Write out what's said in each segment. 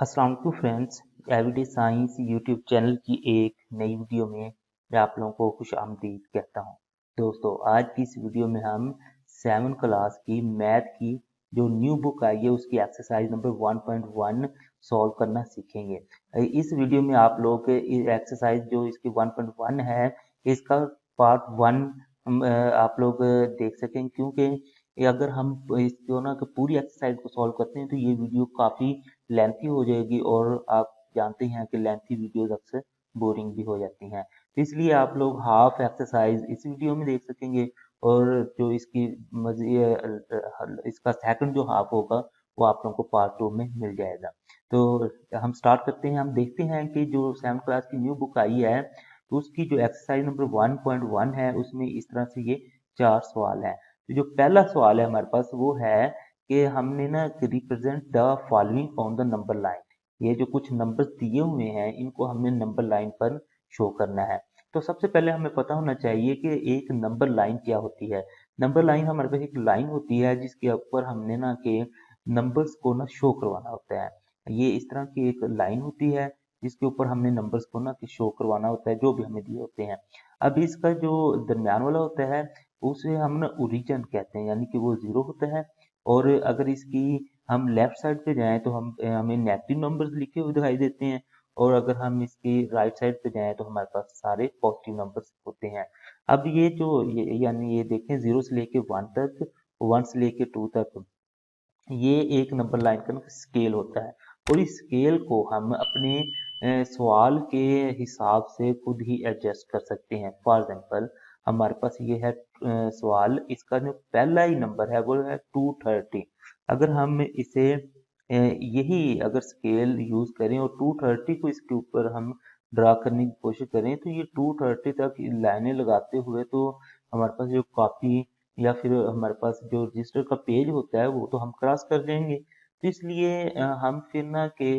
अस्सलाम वालेकुम friends, everyday science YouTube channel की एक नई वीडियो में मैं आप लोगों को खुश आमदीद कहता हूं। दोस्तों, आज की इस वीडियो में हम 7 क्लास की मैथ की जो न्यू बुक आई है उसकी एक्सरसाइज नंबर 1.1 सॉल्व करना सीखेंगे। इस वीडियो में आप लोग एक्सरसाइज जो इसकी 1.1 है इसका पार्ट 1 आप लोग देख सकें, क्योंकि अगर हम इसको ना पूरी एक्सरसाइज को सॉल्व करते हैं तो ये वीडियो काफ़ी लेंथी हो जाएगी और आप जानते हैं कि लेंथी वीडियोस अक्सर बोरिंग भी हो जाती हैं। तो इसलिए आप लोग हाफ एक्सरसाइज इस वीडियो में देख सकेंगे और जो इसकी इसका सेकंड जो हाफ होगा वो आप लोगों को पार्ट 2 में मिल जाएगा। तो हम स्टार्ट करते हैं। हम देखते हैं कि जो 7 क्लास की न्यू बुक आई है तो उसकी जो एक्सरसाइज नंबर 1.1 है उसमें इस तरह से ये 4 सवाल है। तो जो पहला सवाल है हमारे पास वो है कि हमने ना represent the following on the number line. ये जो कुछ नंबर्स दिए हुए हैं इनको हमने नंबर लाइन पर शो करना है। तो सबसे पहले हमें पता होना चाहिए कि एक नंबर लाइन क्या होती है। नंबर लाइन हमारे पास एक लाइन होती है जिसके ऊपर हमने ना के नंबर्स को ना शो करवाना होता है। ये इस तरह की एक लाइन होती है जिसके ऊपर हमने नंबर्स को ना शो करवाना होता है जो भी हमें दिए होते हैं। अब इसका जो दरमियान वाला होता है उसे हम ना ओरिजिन कहते हैं, यानी कि वो जीरो होता है। और अगर इसकी हम लेफ्ट साइड पे जाएं तो हमें नेगेटिव नंबर्स लिखे हुए दिखाई देते हैं, और अगर हम इसकी राइट साइड पे जाएं तो हमारे पास सारे पॉजिटिव नंबर्स होते हैं। अब ये जो यानी ये देखें, जीरो से लेके वन तक, वन से लेके टू तक, ये एक नंबर लाइन का स्केल होता है। और इस स्केल को हम अपने सवाल के हिसाब से खुद ही एडजस्ट कर सकते हैं। फॉर एग्जांपल, हमारे पास ये है सवाल, इसका जो पहला ही नंबर है वो है 230। अगर हम इसे यही अगर स्केल यूज करें और 230 को इसके ऊपर हम ड्रा करने की कोशिश करें तो ये 230 तक लाइनें लगाते हुए तो हमारे पास जो कॉपी या फिर हमारे पास जो रजिस्टर का पेज होता है वो तो हम क्रॉस कर देंगे। तो इसलिए हम फिर ना के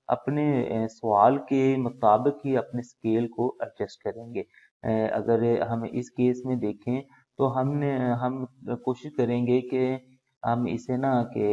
अपने सवाल के मुताबिक ही अपने स्केल को एडजस्ट करेंगे। अगर हम इस केस में देखें तो हम कोशिश करेंगे कि हम इसे ना कि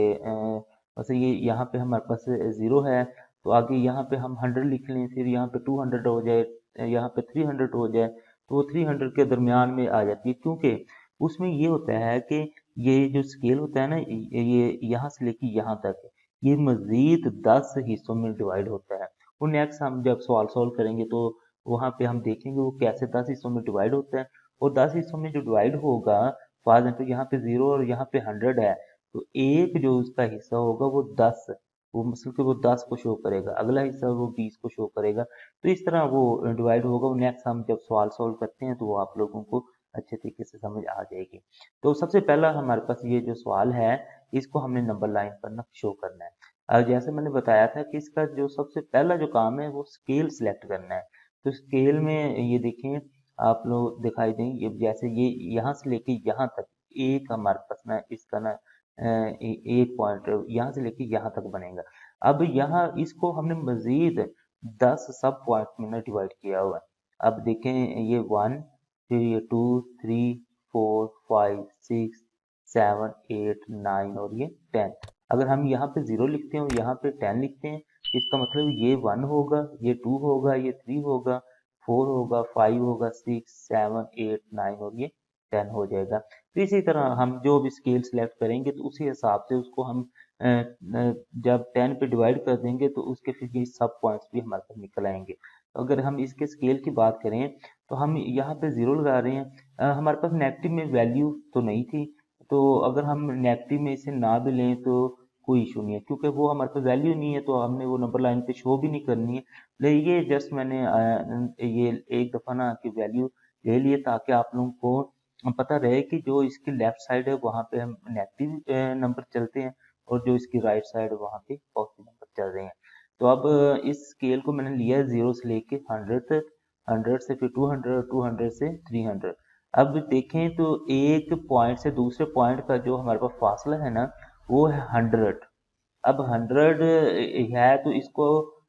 वैसे ये यहाँ पे हमारे पास ज़ीरो है तो आगे यहाँ पे हम 100 लिख लें, फिर यहाँ पे 200 हो जाए, यहाँ पे 300 हो जाए, तो वो 300 के दरमियान में आ जाती है, क्योंकि उसमें ये होता है कि ये जो स्केल होता है ना ये यहाँ से लेके यहाँ तक ये मजीद 10 हिस्सों में डिवाइड होता है। और नेक्स्ट हम जब सवाल सॉल्व करेंगे तो वहाँ पे हम देखेंगे वो कैसे 10 हिस्सों में डिवाइड होता है। और 10 हिस्सों में जो डिवाइड होगा, फॉर एग्जाम्पल यहाँ पे 0 और यहाँ पे 100 है, तो एक जो उसका हिस्सा होगा वो 10, वो मतलब कि वो 10 को शो करेगा, अगला हिस्सा वो 20 को शो करेगा। तो इस तरह वो डिवाइड होगा। नेक्स्ट हम जब सवाल सॉल्व करते हैं तो वो आप लोगों को अच्छे तरीके से समझ आ जाएगी। तो सबसे पहला हमारे पास ये जो सवाल है इसको हमने नंबर लाइन पर ना शो करना है। जैसे मैंने बताया था कि इसका जो सबसे पहला जो काम है वो स्केल सिलेक्ट करना है। तो स्केल में ये देखें, आप लोग दिखाई देंगे जैसे ये यहाँ से लेके यहाँ तक एक हमारे पास ना इसका ना एक पॉइंट यहाँ से लेके यहाँ तक बनेगा। अब यहाँ इसको हमने मजीद 10 सब पॉइंट में ना डिवाइड किया हुआ है। अब देखें, ये 1, फिर ये 2, 3, 4, 5, 6, 7, 8, 9 और ये 10। अगर हम यहाँ पे 0 लिखते हैं और यहाँ पे 10 लिखते हैं, इसका मतलब ये 1 होगा, ये 2 होगा, ये 3 होगा, 4 होगा, 5 होगा, 6, 7, 8, 9 और ये 10 हो जाएगा। तो इसी तरह हम जो भी स्केल सेलेक्ट करेंगे तो उसी हिसाब से उसको हम जब 10 पे डिवाइड कर देंगे तो उसके फिर ये सब पॉइंट्स भी हमारे पास निकल आएंगे। तो अगर हम इसके स्केल की बात करें तो हम यहाँ पे 0 लगा रहे हैं। हमारे पास नेगेटिव में वैल्यू तो नहीं थी, तो अगर हम नेगेटिव में इसे ना भी लें तो कोई इशू नहीं है, क्योंकि वो हमारे पास वैल्यू नहीं है तो हमने वो नंबर लाइन पे शो भी नहीं करनी है। लेकिन ये जस्ट मैंने ये एक दफ़ा ना की वैल्यू ले लिए ताकि आप लोगों को पता रहे कि जो इसकी लेफ्ट साइड है वहाँ पे हम नेगेटिव नंबर चलते हैं और जो इसकी राइट साइड है वहाँ पे पॉजिटिव नंबर चल रहे हैं। तो अब इस स्केल को मैंने लिया है 0 से लेके 100 तक, 100 से फिर 200, 200 से 300। अब देखें तो एक पॉइंट से दूसरे पॉइंट का जो हमारे पास फासला है ना वो है 100। अब 100 है तो इसको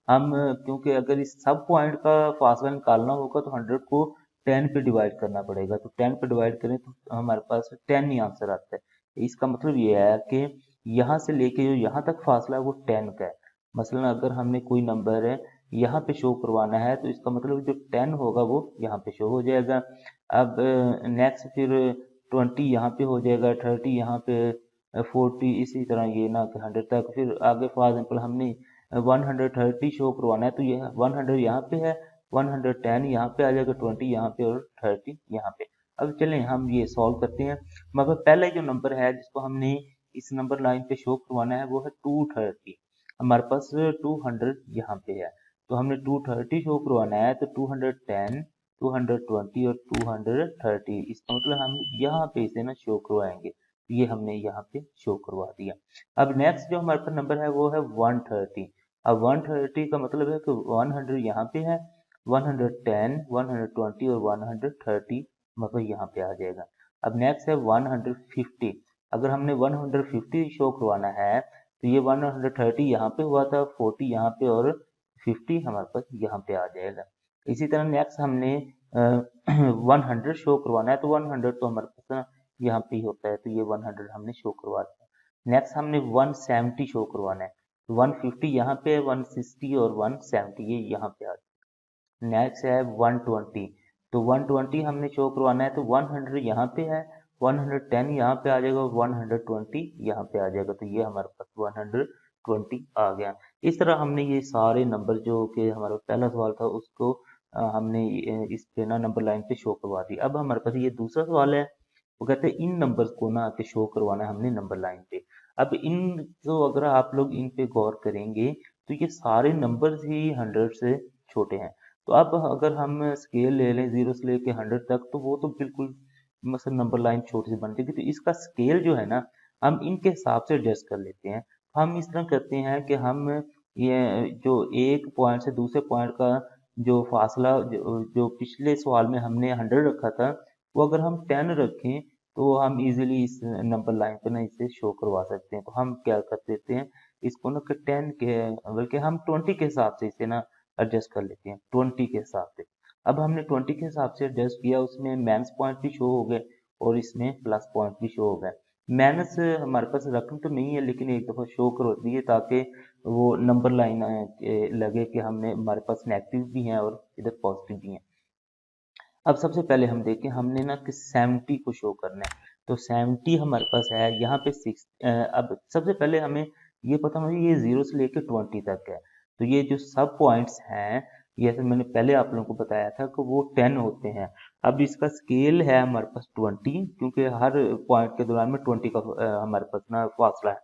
हम, क्योंकि अगर इस सब पॉइंट का फासला निकालना होगा तो 100 को 10 पे डिवाइड करना पड़ेगा। तो 10 पे डिवाइड करें तो हमारे पास 10 ही आंसर आता है। इसका मतलब ये है कि यहाँ से लेके जो यहाँ तक फासला है वो 10 का है। मसलन अगर हमने कोई नंबर यहाँ पे शो करवाना है तो इसका मतलब जो 10 होगा वो यहाँ पे शो हो जाएगा। अब नेक्स्ट फिर 20 यहाँ पे हो जाएगा, 30 यहाँ पे, 40 इसी तरह ये ना कि 100 तक। फिर आगे फॉर एग्जाम्पल हमने 130 शो करवाना है तो ये 100 यहाँ पे है, 110 यहाँ पे आ जाएगा, 20 यहाँ पे और 30 यहाँ पे। अब चलें हम ये सॉल्व करते हैं। मगर पहला जो नंबर है जिसको हमने इस नंबर लाइन पे शो करवाना है वो है 230। हमारे पास 200 यहाँ पे है तो हमने 230 शो करवाना है तो 210, 220 और 230, इसका मतलब हम यहाँ पे इसे ना शो करवाएंगे। तो ये हमने यहाँ पे शो करवा दिया। अब नेक्स्ट जो हमारे पास नंबर है वो है 130। अब 130 का मतलब है कि 100 यहाँ पे है, 110, 120 और 130 मतलब यहाँ पे आ जाएगा। अब नेक्स्ट है 150। अगर हमने 150 शो करवाना है तो ये 130 यहाँ पे हुआ था, 40 यहाँ पे और 50 हमारे पास यहाँ पे आ जाएगा। इसी तरह नेक्स्ट हमने 100 शो करवाना है तो 100 तो हमारे पास ना यहाँ पे ही होता है तो ये 100 हमने शो करवा दिया। नेक्स्ट हमने 170 शो करवाना है तो 150 यहाँ पे है, 160 और 170 ये यहाँ पे आ जाएगा। नेक्स्ट है 120 तो 120 हमने शो करवाना है तो 100 यहाँ पे है, 110 यहाँ पे आ जाएगा, 120 यहाँ पे आ जाएगा तो ये हमारे पास 120 आ गया। इस तरह हमने ये सारे नंबर जो कि हमारा पहला सवाल था उसको हमने इस पे ना नंबर लाइन पे शो करवा दी। अब हमारे पास ये दूसरा सवाल है, वो कहते हैं इन नंबर्स को ना के शो करवाना है हमने नंबर लाइन पे। अब इन तो अगर आप लोग इन पे गौर करेंगे तो ये सारे नंबर्स ही 100 से छोटे हैं। तो अब अगर हम स्केल ले लें 0 से लेके 100 तक तो वो तो बिल्कुल मतलब नंबर लाइन छोटी सी बन जाएगी। तो इसका स्केल जो है ना हम इनके हिसाब से एडजस्ट कर लेते हैं। हम इस तरह करते हैं कि हम ये जो एक पॉइंट से दूसरे पॉइंट का जो फासला जो पिछले सवाल में हमने 100 रखा था वो अगर हम 10 रखें तो हम इजीली इस नंबर लाइन पे ना इसे शो करवा सकते हैं। तो हम क्या कर देते हैं इसको ना कि 10 के बल्कि हम 20 के हिसाब से इसे ना एडजस्ट कर लेते हैं, 20 के हिसाब से। अब हमने 20 के हिसाब से एडजस्ट किया, उसमें माइनस पॉइंट भी शो हो गए और इसमें प्लस पॉइंट भी शो हो गए। माइनस हमारे पास रकम तो नहीं है लेकिन एक दफ़ा शो करो दिए ताकि वो नंबर लाइन लगे कि हमने हमारे पास नेगेटिव भी हैं और इधर पॉजिटिव भी हैं। अब सबसे पहले हम देखें हमने ना कि 70 को शो करना है तो 70 हमारे पास है यहाँ पे 6। अब सबसे पहले हमें ये पता होना चाहिए ये 0 से लेकर 20 तक है तो ये जो सब पॉइंट्स हैं ये जैसे मैंने पहले आप लोगों को बताया था कि वो 10 होते हैं। अब इसका स्केल है हमारे पास 20 क्योंकि हर पॉइंट के दौरान में 20 का हमारे पास ना फासला है।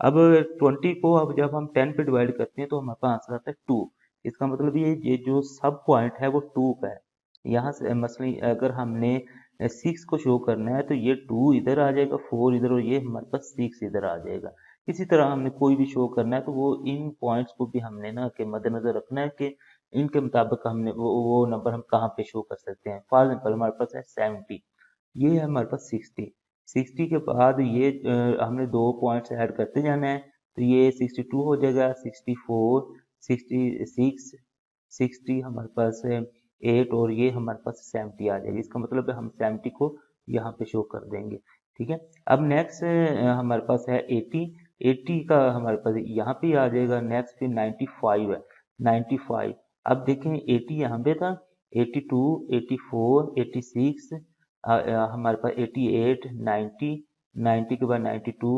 अब 20 को अब जब हम 10 पे डिवाइड करते हैं तो हमारे पास आंसर आता है 2। इसका मतलब ये जो सब पॉइंट है वो 2 का है। यहाँ से मसलन अगर हमने 6 को शो करना है तो ये 2 इधर आ जाएगा, 4 इधर और ये हमारे पास 6 इधर आ जाएगा। इसी तरह हमने कोई भी शो करना है तो वो इन पॉइंट्स को भी हमने ना के मद्देनजर रखना है कि इनके मुताबिक हमने वो नंबर हम कहाँ पे शो कर सकते हैं। फॉर एग्जाम्पल हमारे पास है 70, ये है हमारे पास 60। 60 के बाद ये हमने दो पॉइंट्स ऐड करते जाना है तो ये 62 हो जाएगा, 64, 66, 60 हमारे पास है 8 और ये हमारे पास 70 आ जाएगी। इसका मतलब है हम 70 को यहाँ पे शो कर देंगे। ठीक है, अब नेक्स्ट हमारे पास है 80। 80 का हमारे पास यहाँ पे आ जाएगा। नेक्स्ट फिर 95 है, 95। अब देखें 80 यहाँ पे था, 82, 84, 86, हमारे पास 88, 90, 90 के बाद 92,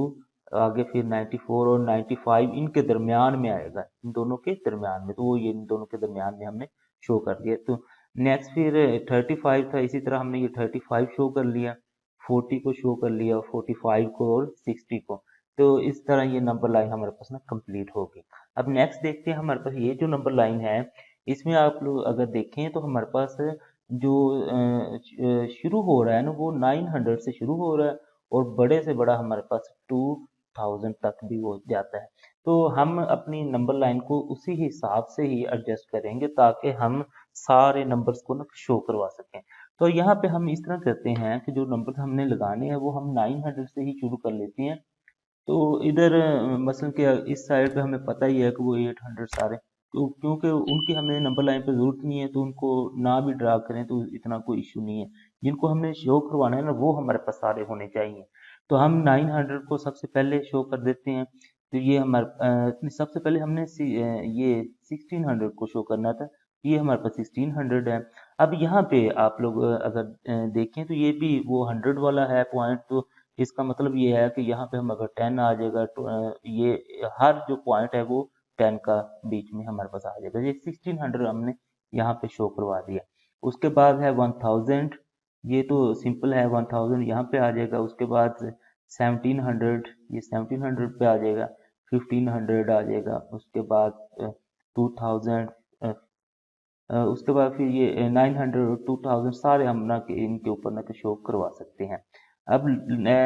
आगे फिर 94 और 95 इनके दरमियान में आएगा, इन दोनों के दरमियान में। तो वो ये इन दोनों के दरमियान में हमने शो कर दिया। तो नेक्स्ट फिर 35 था, इसी तरह हमने ये 35 शो कर लिया, 40 को शो कर लिया, 45 को और 60 को। तो इस तरह ये नंबर लाइन हमारे पास ना कंप्लीट होगी। अब नेक्स्ट देखते हैं हमारे पास ये जो नंबर लाइन है इसमें आप लोग अगर देखें तो हमारे पास जो शुरू हो रहा है ना वो 900 से शुरू हो रहा है और बड़े से बड़ा हमारे पास 2000 तक भी हो जाता है। तो हम अपनी नंबर लाइन को उसी हिसाब से ही एडजस्ट करेंगे ताकि हम सारे नंबर्स को ना शो करवा सकें। तो यहाँ पे हम इस तरह करते हैं कि जो नंबर हमने लगाने हैं वो हम 900 से ही शुरू कर लेते हैं। तो इधर मसलन कि इस साइड पे हमें पता ही है कि वो 800 सारे, तो क्योंकि उनकी हमें नंबर लाइन पे ज़रूरत नहीं है तो उनको ना भी ड्रा करें तो इतना कोई इशू नहीं है। जिनको हमने शो करवाना है ना वो हमारे पास सारे होने चाहिए। तो हम 900 को सबसे पहले शो कर देते हैं। तो ये सबसे पहले हमने ये 1600 को शो करना था। ये हमारे पास 1600 है। अब यहाँ पे आप लोग अगर देखें तो ये भी वो 100 वाला है पॉइंट, तो इसका मतलब ये है कि यहाँ पे हम अगर 10 आ जाएगा तो ये हर जो पॉइंट है वो 10 का बीच में हमारे पास आ जाएगा। ये 1600 हमने यहाँ पे शो करवा दिया। उसके बाद है 1000, ये तो सिंपल है, 1000 यहाँ पे आ जाएगा। उसके बाद 1700, ये 1700 पे आ जाएगा। 1500 आ जाएगा। उसके बाद 2000, उसके बाद फिर ये 900 और 2000 सारे हम ना इनके ऊपर ना शो करवा सकते हैं। अब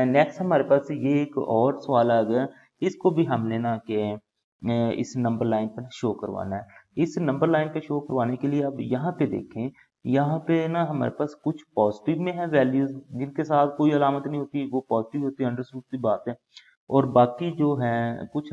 नेक्स्ट हमारे पास ये एक और सवाल आ गया, इसको भी हमने ना कि इस नंबर लाइन पर शो करवाना है। इस नंबर लाइन पे शो करवाने के लिए अब यहाँ पे देखें, यहाँ पे ना हमारे पास कुछ पॉजिटिव में है वैल्यूज जिनके साथ कोई अलामत नहीं होती, वो पॉजिटिव होती है, अंडरस्टूड सी बात है। और बाकी जो है कुछ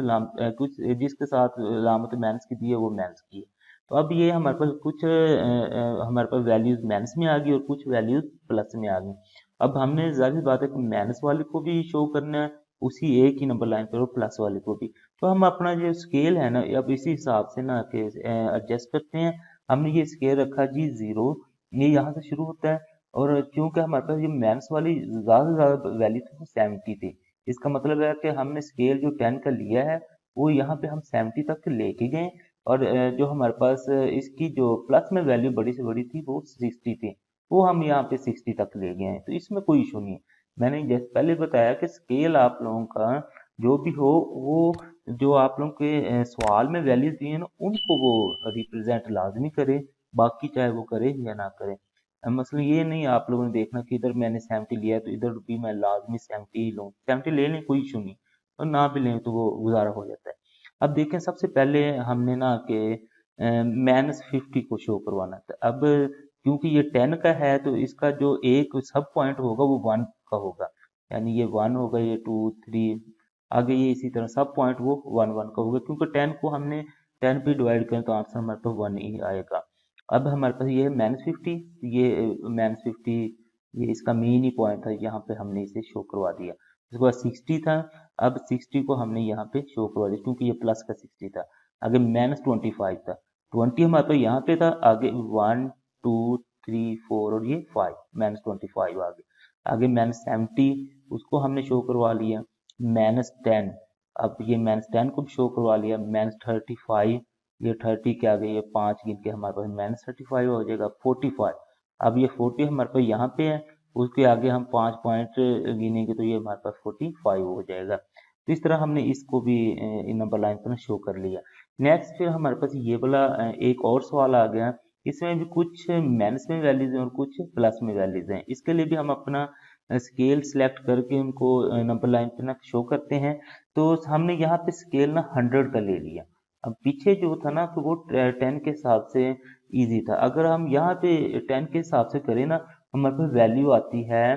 जिसके साथ अलामत माइनस की दी है वो माइनस की है। तो अब ये हमारे पास कुछ हमारे पास वैल्यूज माइनस में आ गई और कुछ वैल्यूज प्लस में आ गई। अब हमने जाहिर बात है कि माइनस वाले को भी शो करना है उसी एक ही नंबर लाइन पर और प्लस वाले को भी। तो हम अपना जो स्केल है ना अब इसी हिसाब से ना कि एडजस्ट करते हैं। हमने ये स्केल रखा जी 0, ये यहाँ से शुरू होता है। और क्योंकि हमारे पास ये माइनस वाली ज़्यादा से ज़्यादा वैल्यू थी वो 70 थी, इसका मतलब है कि हमने स्केल जो 10 का लिया है वो यहाँ पे हम 70 तक लेके गए। और जो हमारे पास इसकी जो प्लस में वैल्यू बड़ी से बड़ी थी वो 60 थी, वो हम यहाँ पे 60 तक ले गए हैं। तो इसमें कोई इशू नहीं है। मैंने जैसे पहले बताया कि स्केल आप लोगों का जो भी हो वो जो आप लोगों के सवाल में वैल्यूज दी है ना उनको वो रिप्रेजेंट लाजमी करे, बाकी चाहे वो करे या ना करे। मसलन ये नहीं आप लोगों ने देखना कि इधर मैंने 70 लिया है तो इधर भी मैं लाजमी 70 ही लूँ। 70 ले लें कोई इशू नहीं, और ना भी लें तो वो गुजारा हो जाता है। अब देखें सबसे पहले हमने ना कि -50 को शो करवाना था। अब क्योंकि ये 10 का है तो इसका जो एक सब पॉइंट होगा वो 1 का होगा, यानी ये 1 होगा, ये 2 3 आगे ये इसी तरह सब पॉइंट वो 1 1 का होगा, क्योंकि 10 को हमने 10 पे डिवाइड करें तो आंसर हमारे पास 1 ही आएगा। अब हमारे पास ये है -50, ये -50 ये इसका मेन ही पॉइंट था, यहाँ पे हमने इसे शो करवा दिया। उसके बाद 60 था, अब 60 को हमने यहाँ पे शो करवा दिया क्योंकि ये प्लस का 60 था। आगे -25 था, 20 हमारे पास यहाँ पे था, आगे 1 2 3 4 और ये 5, -25 आ गया। आगे -70 उसको हमने शो करवा लिया। -10, अब ये -10 को भी शो करवा लिया। -35, ये 30 के आगे ये 5 गिन के हमारे पास -35 हो जाएगा। 45, अब ये 40 हमारे पास यहाँ पे है, उसके आगे हम 5 पॉइंट गिनेंगे तो ये हमारे पास 45 हो जाएगा। तो इस तरह हमने इसको भी इन नंबर लाइन पर शो कर लिया। नेक्स्ट फिर हमारे पास ये वाला एक और सवाल आ गया, इसमें भी कुछ माइनस में वैल्यूज हैं और कुछ प्लस में वैल्यूज हैं। इसके लिए भी हम अपना स्केल सेलेक्ट करके उनको नंबर लाइन पे ना शो करते हैं। तो हमने यहाँ पे स्केल ना 100 का ले लिया। अब पीछे जो था ना तो वो 10 के हिसाब से इजी था। अगर हम यहाँ पे 10 के हिसाब से करें ना हमारे पास वैल्यू आती है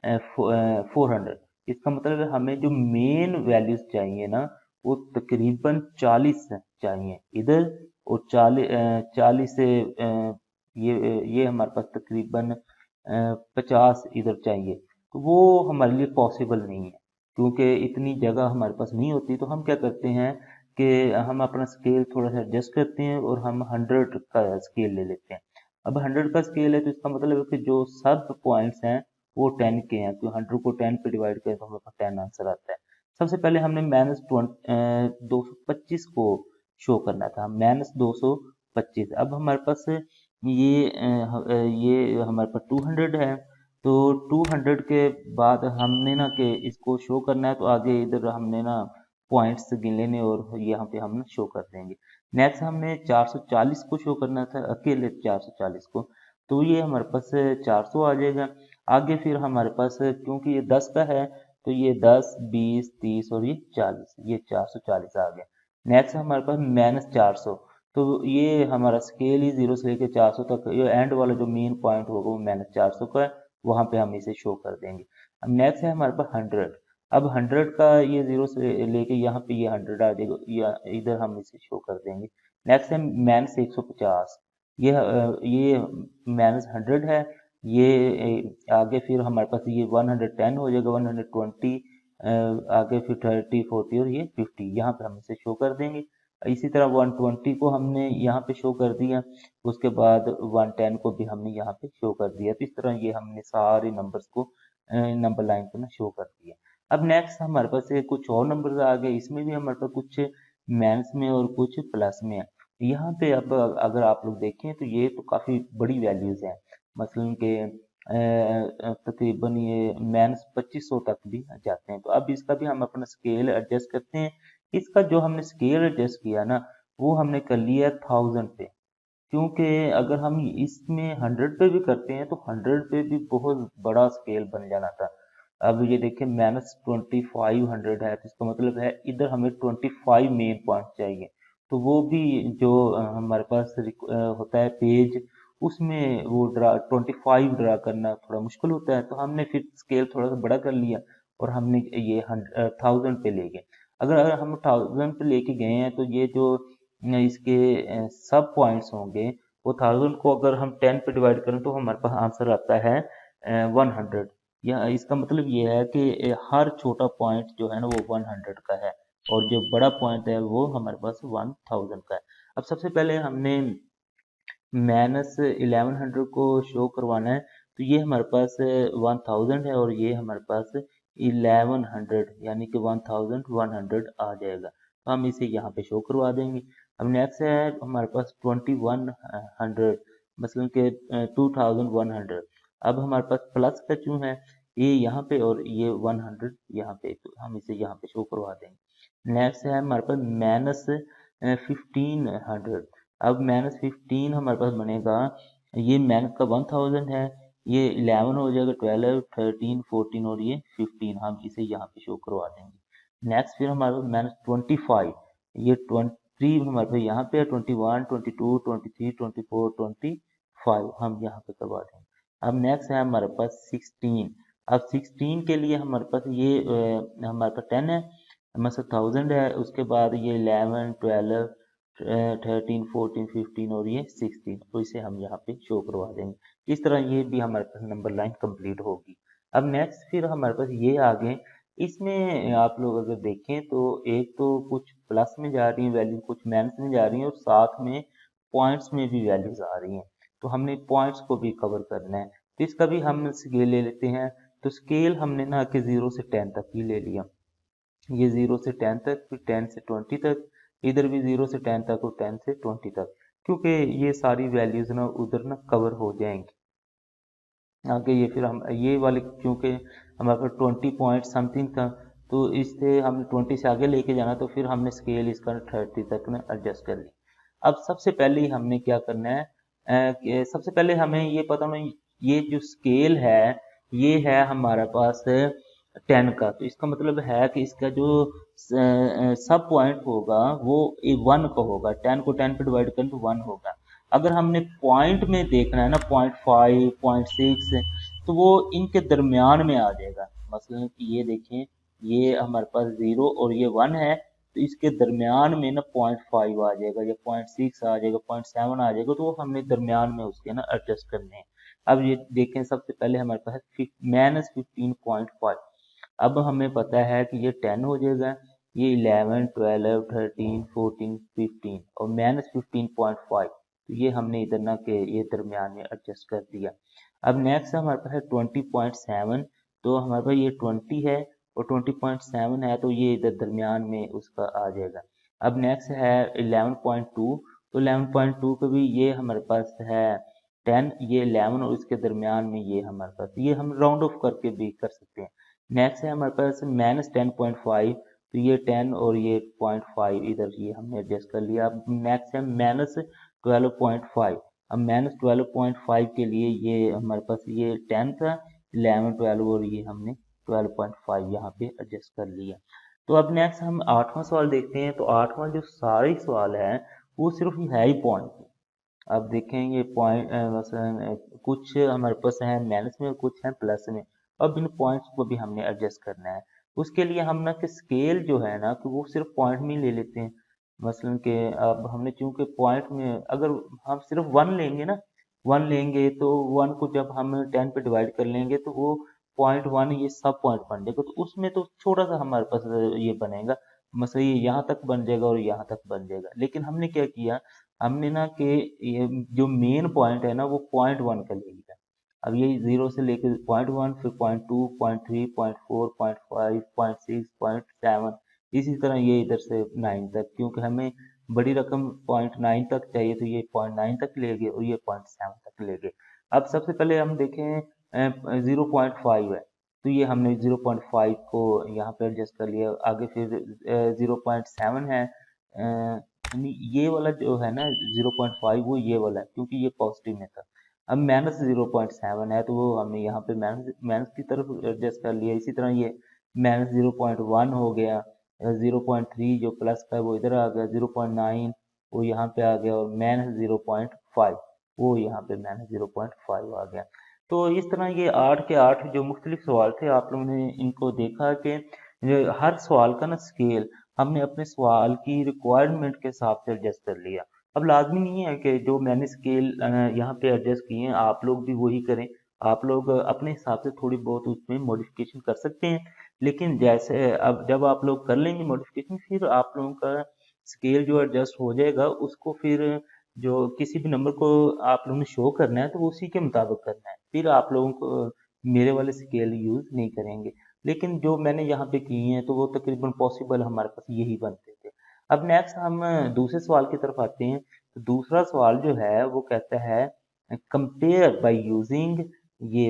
400। इसका मतलब है हमें जो मेन वैल्यूज चाहिए ना वो तकरीबन 40 चाहिए इधर, और 40 से ये हमारे पास तकरीबन 50 इधर चाहिए। तो वो हमारे लिए पॉसिबल नहीं है क्योंकि इतनी जगह हमारे पास नहीं होती। तो हम क्या करते हैं कि हम अपना स्केल थोड़ा सा एडजस्ट करते हैं और हम 100 का स्केल ले लेते हैं। अब 100 का स्केल है तो इसका मतलब है कि जो सब पॉइंट्स हैं वो 10 के हैं, तो 100 को 10 पे डिवाइड करें तो हमारे पास 10 आंसर आता है। सबसे पहले हमने -225 को शो करना था, -225। अब हमारे पास ये हमारे पास 200 है, तो 200 के बाद हमने ना कि इसको शो करना है तो आगे इधर हमने ना पॉइंट्स गिन लेने और यहाँ पे हम शो कर देंगे। नेक्स्ट हमने 440 को शो करना था, अकेले 440 को, तो ये हमारे पास 400 आ जाएगा। आगे फिर हमारे पास क्योंकि ये 10 का है तो ये 10 20 30 और ये 40, ये 440 आ गया। नेक्स्ट हमारे पास -400, तो ये हमारा स्केल ही 0 से लेकर 400 तक, ये एंड वाला जो मेन पॉइंट होगा वो -400 का है, वहां पे हम इसे शो कर देंगे। अब नेक्स्ट है हमारे पास 100। अब 100 का ये 0 से लेके यहाँ पे ये 100 आ जाएगा, या इधर हम इसे शो कर देंगे। नेक्स्ट है -150, ये -100 है। ये आगे फिर हमारे पास ये 110 हो जाएगा, 120 आगे फिर 30, 40 और ये 50 यहाँ पे हम इसे शो कर देंगे। इसी तरह 120 को हमने यहाँ पे शो कर दिया, उसके बाद 110 को भी हमने यहाँ पे शो कर दिया। तो इस तरह ये हमने सारे नंबर्स को नंबर लाइन पे ना शो कर दिया। अब नेक्स्ट हमारे पास कुछ और नंबर्स आ गए, इसमें भी हमारे पास कुछ माइनस में और कुछ प्लस में है। यहाँ पे अब अगर आप लोग देखें तो ये तो काफ़ी बड़ी वैल्यूज़ हैं, मसलन के तकरीबन ये माइनस 2500 तक भी जाते हैं। तो अब इसका भी हम अपना स्केल एडजस्ट करते हैं। इसका जो हमने स्केल एडजस्ट किया ना, वो हमने कर लिया 1000 पे, क्योंकि अगर हम इसमें 100 पे भी करते हैं तो 100 पे भी बहुत बड़ा स्केल बन जाना था। अब ये देखिए -2500 है, तो इसका मतलब है इधर हमें 25 मेन पॉइंट चाहिए। तो वो भी जो हमारे पास होता है पेज, उसमें वो 25 ड्रा करना थोड़ा मुश्किल होता है। तो हमने फिर स्केल थोड़ा सा बड़ा कर लिया और हमने ये 1000 पे ले गए। अगर हम 1000 पे लेके गए हैं तो ये जो इसके सब पॉइंट्स होंगे, वो 1000 को अगर हम 10 पे डिवाइड करें तो हमारे पास आंसर आता है 100। या इसका मतलब ये है कि हर छोटा पॉइंट जो है ना वो 100 का है, और जो बड़ा पॉइंट है वो हमारे पास 1000 का है। अब सबसे पहले हमने -1100 को शो करवाना है, तो ये हमारे पास 1000 है और ये हमारे पास 1100 यानी कि 1100 आ जाएगा। तो हम इसे यहाँ पे शो करवा देंगे। अब नेक्स्ट है हमारे पास 2100, मसलन के 2100। अब हमारे पास प्लस का क्यों है, ये यहाँ पे और ये 100 यहाँ पे, तो हम इसे यहाँ पे शो करवा देंगे। नेक्स्ट है हमारे पास -1500। अब -15 हमारे पास बनेगा, ये माइनस का 1000 है, ये 11 हो जाएगा, 12, 13, 14 और ये 15, हम इसे यहाँ पे शो करवा देंगे। नेक्स्ट फिर हमारे पास -25, ये 23 हमारे पास यहाँ पे है, 21, 22, 23, 24, 25 हम यहाँ पे करवा देंगे। अब नेक्स्ट है हमारे पास 16। अब 16 के लिए हमारे पास ये हमारे पास 10 है, हमारे पास 1000 है, उसके बाद ये 11, 12, 13, 14, 15 और ये 16, तो इसे हम यहाँ पे शो करवा देंगे। इस तरह ये भी हमारे पास नंबर लाइन कंप्लीट होगी। अब नेक्स्ट फिर हमारे पास ये आ गए, इसमें आप लोग अगर देखें तो एक तो कुछ प्लस में जा रही है वैल्यू, कुछ माइनस में जा रही है और साथ में पॉइंट्स में भी वैल्यूज आ रही हैं। तो हमने पॉइंट्स को भी कवर करना है, तो इसका भी हम स्केल ले लेते हैं। तो स्केल हमने ना कि 0 से 10 तक ही ले लिया, ये 0 से 10 तक, फिर 10 से 20 तक, इधर भी 0 से 10 तक और 10 से 20 तक, क्योंकि ये सारी वैल्यूज ना उधर ना कवर हो जाएंगी। आगे ये फिर हम ये वाले क्योंकि हमारे पास 20 पॉइंट समथिंग था, तो इससे हमने 20 से आगे लेके जाना, तो फिर हमने स्केल इसका 30 तक ना एडजस्ट कर लिया। अब सबसे पहले ही हमने क्या करना है, कि सबसे पहले हमें ये पता होना, ये जो स्केल है ये है हमारे पास 10 का, तो इसका मतलब है कि इसका जो सब पॉइंट होगा वो 1 का होगा। 10 को 10 पे डिवाइड करें तो 1 होगा। अगर हमने पॉइंट में देखना है ना, 0.5, 0.6, तो वो इनके दरमियान में आ जाएगा। मसलन कि ये देखें, ये हमारे पास 0 और ये 1 है, तो इसके दरमियान में ना 0.5 आ जाएगा या 0.6 आ जाएगा, 0.7 आ जाएगा, तो वो हमने दरमियान में उसके ना एडजस्ट करने हैं। अब ये देखें, सबसे पहले हमारे पास है -15.5। अब हमें पता है कि ये 10 हो जाएगा, ये 11, 12, 13, 14, 15 और -15.5, तो ये हमने इधर ना के ये दरमियान में एडजस्ट कर दिया। अब नेक्स्ट हमारे पास है 20.7, तो हमारे पास ये 20 है और 20.7 है, तो ये इधर दरमियान में उसका आ जाएगा। अब नेक्स्ट है 11.2, तो 11.2 का भी ये हमारे पास है 10, ये 11 और इसके दरमियान में ये हमारे पास, ये हम राउंड ऑफ करके भी कर सकते हैं। नेक्स्ट है हमारे पास -10.5, तो ये 10 और ये 0.5 इधर ये हमने एडजस्ट कर लिया। अब नेक्स्ट है -12.5। अब -12.5 के लिए ये हमारे पास ये 10 था, 11, 12 और ये हमने 12.5 यहाँ पे एडजस्ट कर लिया। तो अब नेक्स्ट हम 8वां सवाल देखते हैं। तो 8वां जो सारे सवाल है वो सिर्फ है ही पॉइंट। अब देखेंगे पॉइंट मसलन कुछ हमारे पास है माइनस में और कुछ है प्लस में। अब इन पॉइंट्स को भी हमने एडजस्ट करना है। उसके लिए हम ना कि स्केल जो है ना कि वो सिर्फ पॉइंट में ही ले लेते हैं। मसलन के अब हमने चूंकि पॉइंट में अगर हम सिर्फ 1 लेंगे ना, 1 लेंगे तो 1 को जब हम 10 पे डिवाइड कर लेंगे तो वो 0.1 ये सब पॉइंट बन जाएगा, तो उसमें तो छोटा सा हमारे पास ये बनेगा, मतलब ये यहाँ तक बन जाएगा और यहाँ तक बन जाएगा। लेकिन हमने क्या किया, हमने ना कि ये जो मेन पॉइंट है ना वो 0.1 का ले लिया। अब ये 0 से लेकर 0.1, फिर 0.2, 0.3, 0.4, 0.5, 0.6, 0.7, इसी तरह ये इधर से 9 तक, क्योंकि हमें बड़ी रकम 0.9 तक चाहिए, तो ये 0.9 तक ले गए और ये 0.7 तक ले गए। अब सबसे पहले हम देखें 0.5 है, तो ये हमने 0.5 को यहाँ पे एडजस्ट कर लिया। आगे फिर 0.7 है, यानी ये वाला जो है ना 0.5 वो ये वाला है, क्योंकि ये पॉजिटिव में था। अब माइनस 0.7 है, तो वो हमने यहाँ पे माइनस माइनस की तरफ एडजस्ट कर लिया। इसी तरह ये माइनस 0.1 हो गया, 0.3 जो प्लस का है वो इधर आ गया, 0.9 वो यहाँ पे आ गया, और माइनस 0.5 वो यहाँ पे माइनस 0.5 आ गया। तो इस तरह ये 8 के 8 जो मुख्तलिफ सवाल थे, आप लोगों ने इनको देखा कि हर सवाल का ना स्केल हमने अपने सवाल की रिक्वायरमेंट के हिसाब से एडजस्ट कर लिया। अब लाजमी नहीं है कि जो मैंने स्केल यहाँ पे एडजस्ट किए हैं आप लोग भी वही करें। आप लोग अपने हिसाब से थोड़ी बहुत उसमें मॉडिफिकेशन कर सकते हैं, लेकिन जैसे अब जब आप लोग कर लेंगे मॉडिफिकेशन, फिर आप लोगों का स्केल जो एडजस्ट हो जाएगा, उसको फिर जो किसी भी नंबर को आप लोगों ने शो करना है तो वो उसी के मुताबिक करना है, फिर आप लोगों को मेरे वाले स्केल यूज नहीं करेंगे। लेकिन जो मैंने यहाँ पे किए हैं तो वो तकरीबन पॉसिबल हमारे पास यही बनते थे। अब नेक्स्ट हम दूसरे सवाल की तरफ आते हैं। तो दूसरा सवाल जो है वो कहता है कंपेयर बाय यूजिंग ये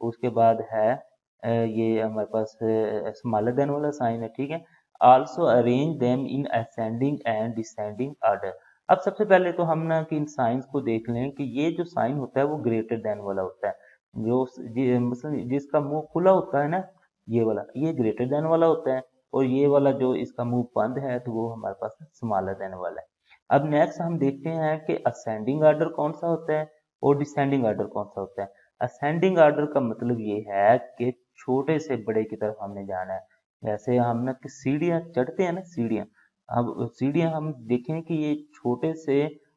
उसके बाद है ये हमारे पास स्मॉलर देन वाला साइन है, ठीक है। Also arrange them in ascending and descending order. अब सबसे पहले तो हम ना कि इन साइंस को देख लें कि ये जो साइन होता है वो ग्रेटर देन वाला होता है, जो मतलब जिसका मुंह खुला होता है ना, ये वाला ये ग्रेटर देन वाला होता है, और ये वाला जो इसका मुंह बंद है तो वो हमारे पास स्मॉलर देन वाला है। अब नेक्स्ट हम देखते हैं कि असेंडिंग ऑर्डर कौन सा होता है और डिसेंडिंग ऑर्डर कौन सा होता है। असेंडिंग ऑर्डर का मतलब ये है कि छोटे से बड़े की तरफ हमने जाना है। जैसे हम ना कि सीढ़ियाँ चढ़ते हैं ना, सीढ़ियाँ, अब सीढ़ियाँ हम देखें कि ये छोटे से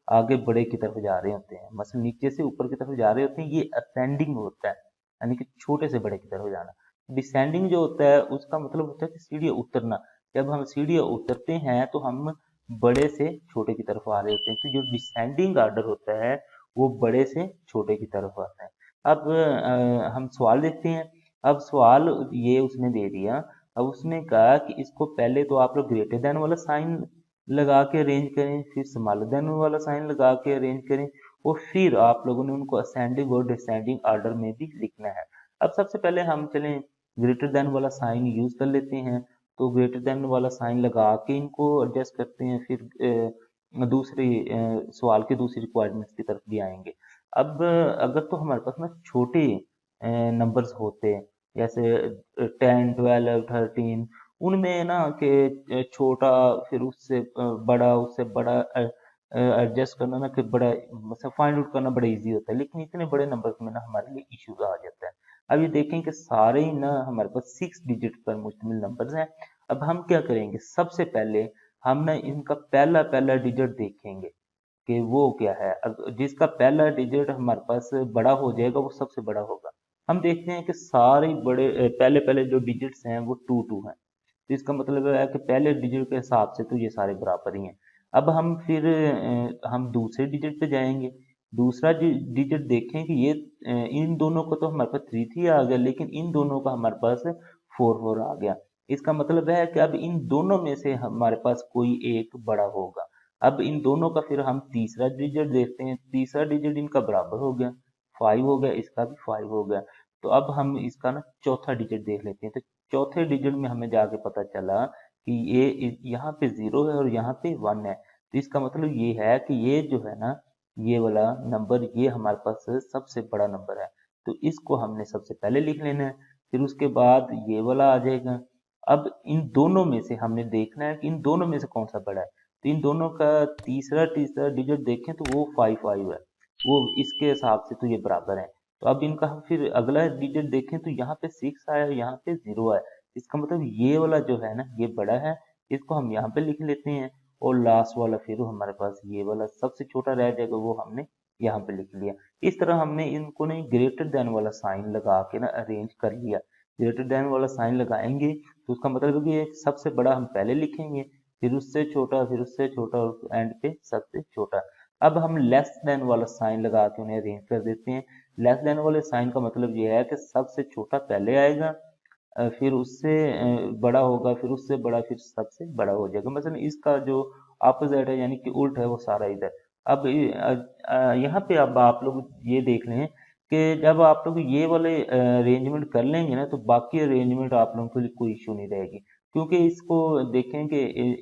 आगे बड़े की तरफ जा रहे होते हैं, मतलब नीचे से ऊपर की तरफ जा रहे होते हैं, ये असेंडिंग होता है, यानी कि छोटे से बड़े की तरफ जाना। डिसेंडिंग जो होता है उसका मतलब होता है कि सीढ़ियाँ उतरना। जब हम सीढ़ियाँ उतरते हैं तो हम बड़े से छोटे की तरफ आ रहे होते हैं, तो जो डिसेंडिंग ऑर्डर होता है वो बड़े से छोटे की तरफ आता है। अब हम सवाल देखते हैं। अब सवाल ये उसने दे दिया। अब उसने कहा कि इसको पहले तो आप लोग ग्रेटर देन वाला साइन लगा के अरेंज करें, फिर स्मॉलर देन वाला साइन लगा के अरेंज करें, और फिर आप लोगों ने उनको असेंडिंग और डिसेंडिंग ऑर्डर में भी लिखना है। अब सबसे पहले हम चलें ग्रेटर देन वाला साइन यूज कर लेते हैं। तो ग्रेटर देन वाला साइन लगा के इनको एडजस्ट करते हैं, फिर दूसरी सवाल की दूसरी रिक्वायरमेंट्स की तरफ भी आएंगे। अब अगर तो हमारे पास ना छोटे नंबर्स होते हैं, जैसे 10, 12, 13, उनमें ना कि छोटा फिर उससे बड़ा, उससे बड़ा एडजस्ट करना ना कि बड़ा मतलब फाइंड आउट करना बड़ा इजी होता है, लेकिन इतने बड़े नंबर्स में ना हमारे लिए इश्यूज आ जाता है। अब ये देखें कि सारे ही ना हमारे पास 6 डिजिट पर मुश्तमिल नंबर्स हैं। अब हम क्या करेंगे, सबसे पहले हम ना इनका पहला पहला डिजिट देखेंगे कि वो क्या है। जिसका पहला डिजिट हमारे पास बड़ा हो जाएगा वो सबसे बड़ा होगा। हम देखते हैं कि सारे बड़े पहले पहले जो डिजिट्स हैं वो 2 हैं, तो इसका मतलब है कि पहले डिजिट के हिसाब से तो ये सारे बराबर ही हैं। अब हम फिर हम दूसरे डिजिट पे जाएंगे। दूसरा डिजिट देखें कि ये इन दोनों को तो हमारे पास 3 आ गया, लेकिन इन दोनों का हमारे पास 4 आ गया। इसका मतलब है कि अब इन दोनों में से हमारे पास कोई एक बड़ा होगा। अब इन दोनों का फिर हम तीसरा डिजिट देखते हैं, तीसरा डिजिट इनका बराबर हो गया, 5 हो गया, इसका भी 5 हो गया। तो अब हम इसका ना चौथा डिजिट देख लेते हैं। तो चौथे डिजिट में हमें जाके पता चला कि ये यहाँ पे 0 है और यहाँ पे 1 है। तो इसका मतलब ये है कि ये जो है ना, ये वाला नंबर ये हमारे पास सबसे बड़ा नंबर है। तो इसको हमने सबसे पहले लिख लेना है, फिर उसके बाद ये वाला आ जाएगा। अब इन दोनों में से हमने देखना है कि इन दोनों में से कौन सा बड़ा है। तो इन दोनों का तीसरा तीसरा डिजिट देखें तो वो 5 है, वो इसके हिसाब से तो ये बराबर है। तो अब इनका हम फिर अगला डिजिट देखें तो यहाँ पे 6 आया, यहाँ पे 0 है। इसका मतलब ये वाला जो है ना ये बड़ा है, इसको हम यहाँ पे लिख लेते हैं, और लास्ट वाला फिर हमारे पास ये वाला सबसे छोटा रह जाएगा, वो हमने यहाँ पे लिख लिया। इस तरह हमने इनको ना ग्रेटर देन वाला साइन लगा के ना अरेंज कर लिया। ग्रेटर देन वाला साइन लगाएंगे तो उसका मतलब है कि ये सबसे बड़ा हम पहले लिखेंगे, फिर उससे छोटा, फिर उससे छोटा और एंड पे सबसे छोटा। अब हम लेस देन वाला साइन लगा के उन्हें अरेंज कर देते हैं। लेस देन वाले साइन का मतलब ये है कि सबसे छोटा पहले आएगा, फिर उससे बड़ा होगा, फिर उससे बड़ा, फिर सबसे बड़ा हो जाएगा। मतलब इसका जो अपोजिट है यानी कि उल्ट है वो सारा इधर। अब यहाँ पे अब आप लोग ये देख लें कि जब आप लोग ये वाले अरेंजमेंट कर लेंगे ना तो बाकी अरेंजमेंट आप लोगों के लिए कोई इशू नहीं रहेगी, क्योंकि इसको देखें कि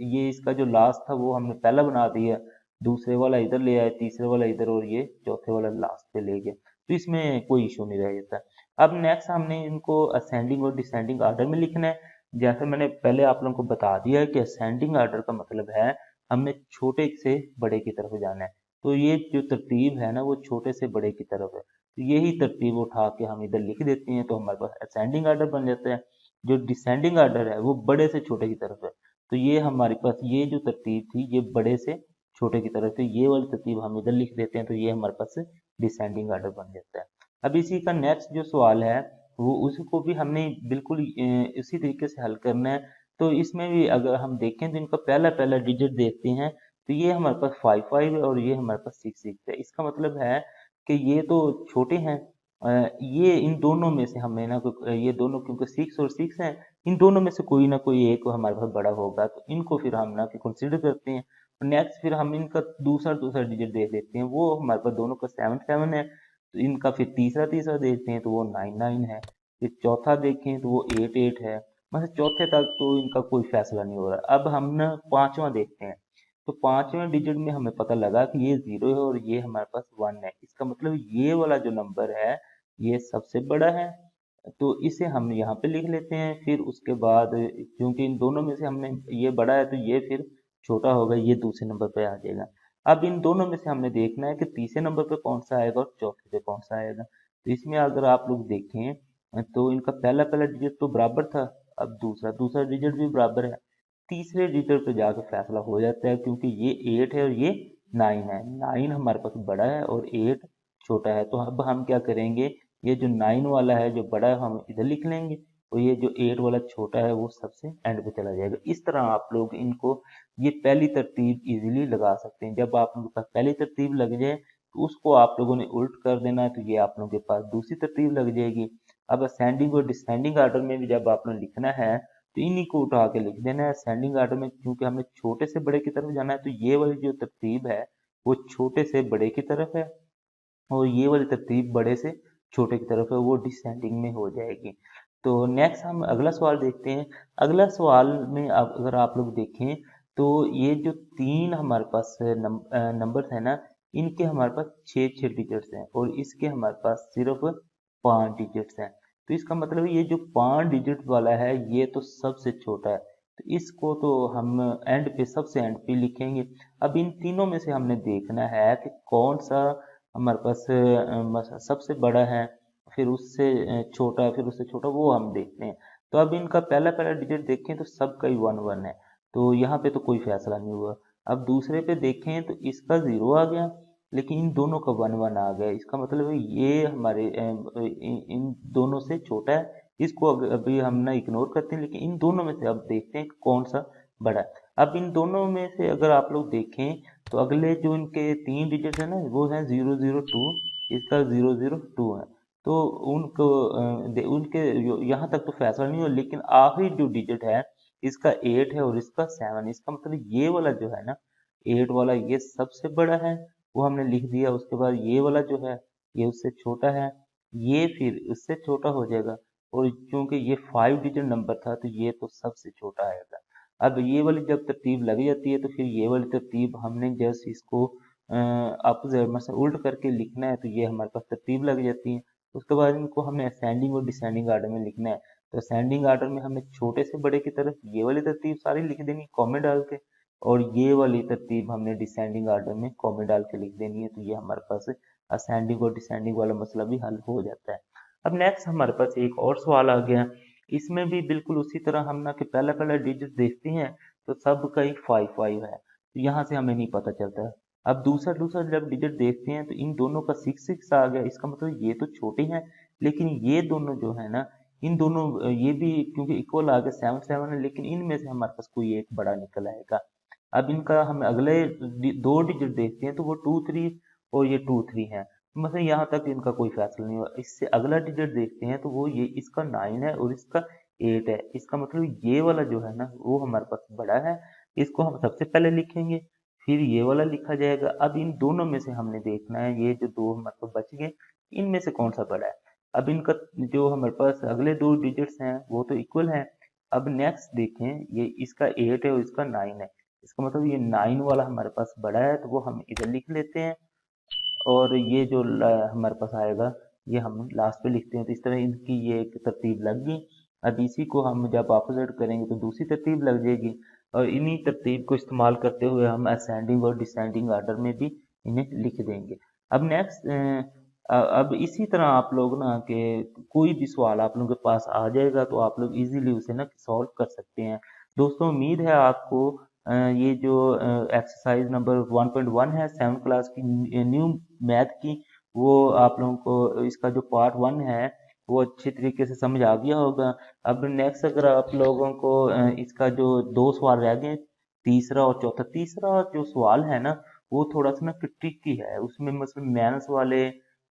ये इसका जो लास्ट था वो हमने पहला बना दिया, दूसरे वाला इधर ले आए, तीसरे वाला इधर और ये चौथे वाला लास्ट पे ले गया, तो इसमें कोई इशू नहीं रह जाता। अब नेक्स्ट हमने इनको असेंडिंग और डिसेंडिंग ऑर्डर में लिखना है। जैसे मैंने पहले आप लोगों को बता दिया है कि असेंडिंग ऑर्डर का मतलब है हमने छोटे से बड़े की तरफ जाना है, तो ये जो तरतीब है ना वो छोटे से बड़े की तरफ है, तो यही तरतीब उठा के हम इधर लिख देते हैं तो हमारे पास असेंडिंग ऑर्डर बन जाता है। जो डिसेंडिंग ऑर्डर है वो बड़े से छोटे की तरफ है, तो ये हमारे पास ये जो तरतीब थी ये बड़े से छोटे की तरफ, तो ये वाली तरतीब हम इधर लिख देते हैं तो ये हमारे पास डिसेंडिंग ऑर्डर बन जाता है। अब इसी का नेक्स्ट जो सवाल है वो उसको भी हमने बिल्कुल इसी तरीके से हल करना है। तो इसमें भी अगर हम देखें तो इनका पहला पहला डिजिट देखते हैं तो ये हमारे पास 5 है और ये हमारे पास 6 है। इसका मतलब है कि ये तो छोटे हैं, ये इन दोनों में से हमें ना ये दोनों क्योंकि 6 हैं, इन दोनों में से कोई ना कोई एक हमारे पास बड़ा होगा, तो इनको फिर हम ना कंसिडर करते हैं। नेक्स्ट फिर हम इनका दूसरा दूसरा डिजिट देख लेते हैं, वो हमारे पास दोनों का 7 है, तो इनका फिर तीसरा तीसरा देखते हैं तो वो 9 है, फिर चौथा देखें तो वो 8 है। मतलब चौथे तक तो इनका कोई फैसला नहीं हो रहा। अब हम ना पांचवा देखते हैं, तो पांचवें डिजिट में हमें पता लगा कि ये 0 है और ये हमारे पास 1 है। इसका मतलब ये वाला जो नंबर है ये सबसे बड़ा है, तो इसे हम यहाँ पे लिख लेते हैं। फिर उसके बाद क्योंकि इन दोनों में से हमने ये बड़ा है तो ये फिर छोटा होगा, ये दूसरे नंबर पे आ जाएगा। अब इन दोनों में से हमने देखना है कि तीसरे नंबर पे कौन सा आएगा और चौथे पे कौन सा आएगा। तो इसमें अगर आप लोग देखें तो इनका पहला पहला डिजिट तो बराबर था, अब दूसरा दूसरा डिजिट भी बराबर है, तीसरे डिजिट पे जाकर फैसला हो जाता है, क्योंकि ये 8 है और ये 9 है। 9 हमारे पास बड़ा है और 8 छोटा है, तो अब हम क्या करेंगे, ये जो 9 वाला है जो बड़ा है हम इधर लिख लेंगे और ये जो 8 वाला छोटा है वो सबसे एंड पे चला जाएगा। इस तरह आप लोग इनको ये पहली तरतीब इजीली लगा सकते हैं। जब आप लोगों के पास पहली तरतीब लग जाए तो उसको आप लोगों ने उल्ट कर देना है, तो ये आप लोगों के पास दूसरी तरतीब लग जाएगी। अब असेंडिंग और डिसेंडिंग ऑर्डर में भी जब आपने लिखना है तो इन्हीं को उठा के लिख देना है। असेंडिंग ऑर्डर में क्योंकि हमने छोटे से बड़े की तरफ जाना है तो ये वाली जो तरतीब है वो छोटे से बड़े की तरफ है, और ये वाली तरतीब बड़े से छोटे की तरफ है वो डिसेंडिंग में हो जाएगी। तो नेक्स्ट हम अगला सवाल देखते हैं। अगला सवाल में अगर आप लोग देखें तो ये जो तीन हमारे पास नंबर है ना, इनके हमारे पास छः छः डिजिट्स हैं और इसके हमारे पास सिर्फ 5 डिजिट्स हैं। तो इसका मतलब ये जो 5 डिजिट वाला है ये तो सबसे छोटा है, तो इसको तो हम एंड पे सबसे एंड पे लिखेंगे। अब इन तीनों में से हमने देखना है कि कौन सा हमारे पास सबसे बड़ा है, फिर उससे छोटा, फिर उससे छोटा, वो हम देखते हैं। तो अब इनका पहला पहला डिजिट देखें तो सबका ही 1 1 है, तो यहाँ पे तो कोई फैसला नहीं हुआ। अब दूसरे पे देखें तो इसका 0 आ गया, लेकिन इन दोनों का 1 1 आ गया। इसका मतलब है ये हमारे इन दोनों से छोटा है, इसको अभी हम ना इग्नोर करते हैं, लेकिन इन दोनों में से अब देखते हैं कि कौन सा बड़ा है। अब इन दोनों में से अगर आप लोग देखें तो अगले जो इनके 3 डिजिट है ना वो है 0 0 2, इसका 0 0 2 है। तो उनको उनके यहाँ तक तो फैसला नहीं हुआ, लेकिन आखिरी जो डिजिट है इसका 8 है और इसका 7। इसका मतलब ये वाला जो है ना 8 वाला ये सबसे बड़ा है, वो हमने लिख दिया। उसके बाद ये वाला जो है ये उससे छोटा है, ये फिर उससे छोटा हो जाएगा, और क्योंकि ये 5 डिजिट नंबर था तो ये तो सबसे छोटा आएगा। अब ये वाली जब तरतीब लग जाती है तो फिर ये वाली तरतीब हमने जस्ट इसको अपोजिट मतलब उल्ट करके लिखना है, तो ये हमारे पास तरतीब लग जाती है। उसके बाद इनको हमें असेंडिंग और डिसेंडिंग ऑर्डर में लिखना है, तो असेंडिंग ऑर्डर में हमें छोटे से बड़े की तरफ ये वाली तरतीब सारी लिख देनी कॉमे डाल के, और ये वाली तरतीब हमने डिसेंडिंग ऑर्डर में कॉमे डाल के लिख देनी है, तो ये हमारे पास असेंडिंग और डिसेंडिंग वाला मसला भी हल हो जाता है। अब नेक्स्ट हमारे पास एक और सवाल आ गया, इसमें भी बिल्कुल उसी तरह हम ना कि पहला पहला डिजिट देखते हैं तो सब का ही 5 5 है, तो यहाँ से हमें नहीं पता चलता अब दूसरा दूसरा जब डिजिट देखते हैं तो इन दोनों का 6 आ गया, इसका मतलब ये तो छोटे हैं, लेकिन ये दोनों जो है ना, इन दोनों ये भी क्योंकि इक्वल आ गया 7 है, लेकिन इनमें से हमारे पास कोई एक बड़ा निकल आएगा। अब इनका हम अगले दो डिजिट देखते हैं तो वो 2 3 और ये 2 3 है, मतलब यहाँ तक इनका कोई फैसला नहीं हुआ। इससे अगला डिजिट देखते हैं तो वो ये इसका 9 है और इसका 8 है, इसका मतलब ये वाला जो है ना वो हमारे पास बड़ा है, इसको हम सबसे पहले लिखेंगे, फिर ये वाला लिखा जाएगा। अब इन दोनों में से हमने देखना है ये जो दो हमारे पास बच गए, इनमें से कौन सा बड़ा है। अब इनका जो हमारे पास अगले दो डिजिट्स हैं वो तो इक्वल हैं। अब नेक्स्ट देखें, ये इसका 8 है और इसका 9 है, इसका मतलब ये 9 वाला हमारे पास बड़ा है, तो वो हम इधर लिख लेते हैं। और ये जो हमारे पास आएगा ये हम लास्ट पे लिखते हैं। तो इस तरह इनकी ये एक तरतीब लग गई। अब इसी को हम जब अपोजिट करेंगे तो दूसरी तरतीब लग जाएगी, और इन्हीं तरतीब को इस्तेमाल करते हुए हम असेंडिंग और डिसेंडिंग आर्डर में भी इन्हें लिख देंगे। अब नेक्स्ट अब इसी तरह आप लोग ना कि कोई भी सवाल आप लोगों के पास आ जाएगा तो आप लोग इजीली उसे ना सॉल्व कर सकते हैं। दोस्तों उम्मीद है आपको ये जो एक्सरसाइज नंबर 1.1 है 7th क्लास की न्यू मैथ की, वो आप लोगों को इसका जो पार्ट 1 है वो अच्छे तरीके से समझ आ गया होगा। अब नेक्स्ट अगर आप लोगों को इसका जो दो सवाल रह गए, तीसरा और चौथा, तीसरा जो सवाल है ना वो थोड़ा सा ना ट्रिकी है, उसमें मतलब माइनस वाले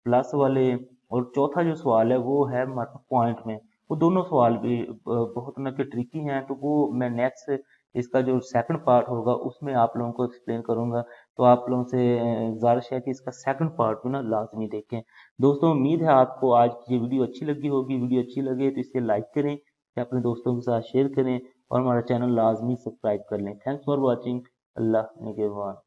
प्लस वाले, और चौथा जो सवाल है वो है मतलब पॉइंट में। वो दोनों सवाल भी बहुत ना के ट्रिकी हैं, तो वो मैं नेक्स्ट इसका जो सेकंड पार्ट होगा उसमें आप लोगों को एक्सप्लेन करूंगा। तो आप लोगों से गुजारिश है कि इसका सेकंड पार्ट भी ना लाजमी देखें। दोस्तों उम्मीद है आपको आज की ये वीडियो अच्छी लगी होगी। वीडियो अच्छी लगे तो इसे लाइक करें या अपने दोस्तों के साथ शेयर करें और हमारा चैनल लाजमी सब्सक्राइब कर लें। Thanks for watching. अल्लाह निगहबान।